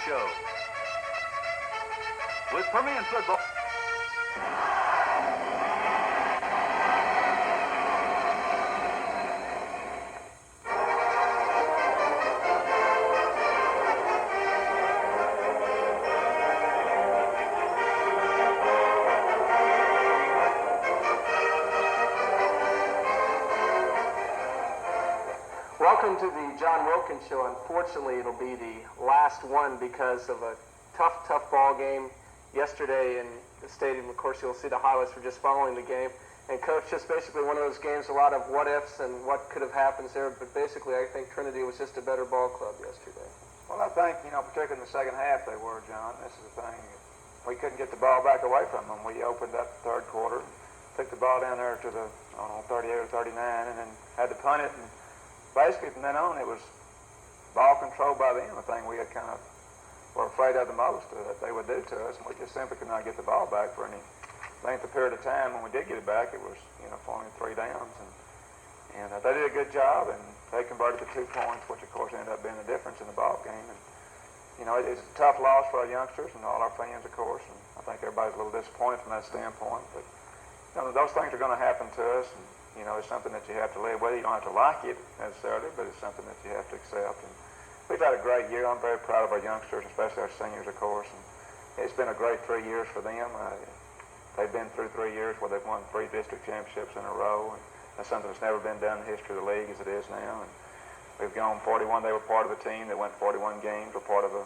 Show. With Permian football. Welcome to the John Wilkins Show. Unfortunately, it'll be the last one because of a tough ball game yesterday in the stadium. Of course, you'll see the highlights for just following the game. And, Coach, just basically one of those games, a lot of what-ifs and what could have happened there. But basically, I think Trinity was just a better ball club yesterday. Well, I think, particularly in the second half they were, John. This is the thing. We couldn't get the ball back away from them. We opened up the third quarter, took the ball down there to the, 38 or 39, and then had to punt it. And basically, from then on, it was ball control by them, the thing we had kind of were afraid of the most that they would do to us, and we just simply could not get the ball back for any length of period of time. When we did get it back, it was, for only 3 downs, and they did a good job, and they converted the 2 points, which of course ended up being the difference in the ball game. And it's a tough loss for our youngsters and all our fans, of course, and I think everybody's a little disappointed from that standpoint. But those things are going to happen to us, and it's something that you have to live with. You don't have to like it necessarily, but it's something that you have to accept. And we've had a great year. I'm very proud of our youngsters, especially our seniors, of course. And it's been a great 3 years for them. They've been through 3 years where they've won 3 district championships in a row. And that's something that's never been done in the history of the league as it is now. And we've gone 41. They were part of a team that went 41 games. We're part of a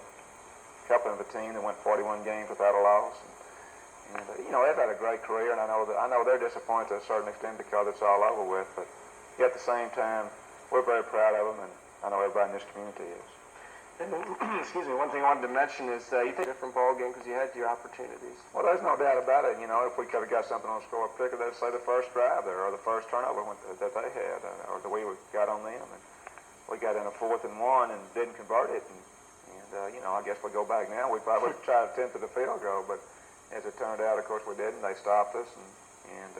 couple of a team that went 41 games without a loss. And they've had a great career, and I know they're disappointed to a certain extent because it's all over with. But yet at the same time, we're very proud of them, and I know everybody in this community is. And, excuse me, one thing I wanted to mention is you think a different ball game because you had your opportunities. Well, there's no doubt about it. If we could have got something on the score, particularly, let's say the first drive there, or the first turnover that they had, or that we got on them, and we got in a 4th and 1 and didn't convert it. And I guess we go back now. We probably would try to attempt the field goal, but as it turned out, of course, we didn't. They stopped us, and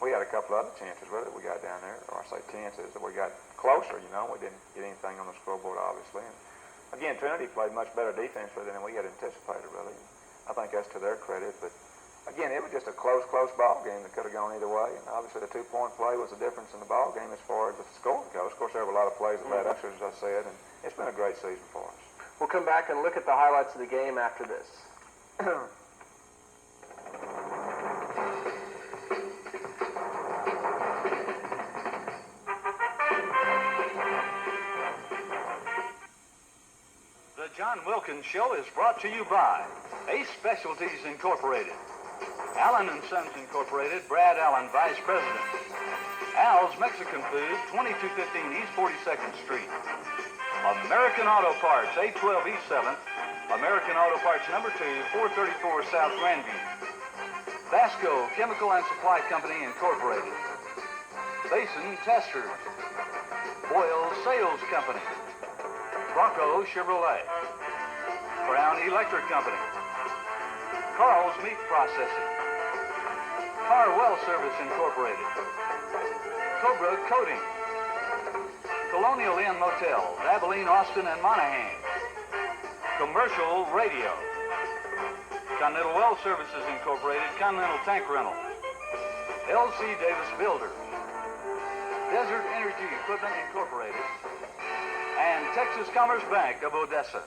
we had a couple other chances, really, that we got down there, or I say chances, that we got closer, We didn't get anything on the scoreboard, obviously. And again, Trinity played much better defense than we had anticipated, really. I think that's to their credit, but again, it was just a close ball game that could have gone either way. And obviously, the 2-point play was the difference in the ball game as far as the score goes. Of course, there were a lot of plays that led us, as I said, and it's been a great season for us. We'll come back and look at the highlights of the game after this. The John Wilkins Show is brought to you by Ace Specialties Incorporated, Allen & Sons Incorporated, Brad Allen, Vice President, Al's Mexican Food, 2215 East 42nd Street, American Auto Parts, 812 East 7th, American Auto Parts number 2, 434 South Grandview, Vasco Chemical and Supply Company Incorporated, Basin Testers, Boyle Sales Company, Bronco Chevrolet, Brown Electric Company, Carl's Meat Processing, Car Well Service Incorporated, Cobra Coating, Colonial Inn Motel, Abilene, Austin, and Monaghan, Commercial Radio, Continental Well Services Incorporated, Continental Tank Rental, L.C. Davis Builder, Desert Energy Equipment Incorporated, and Texas Commerce Bank of Odessa.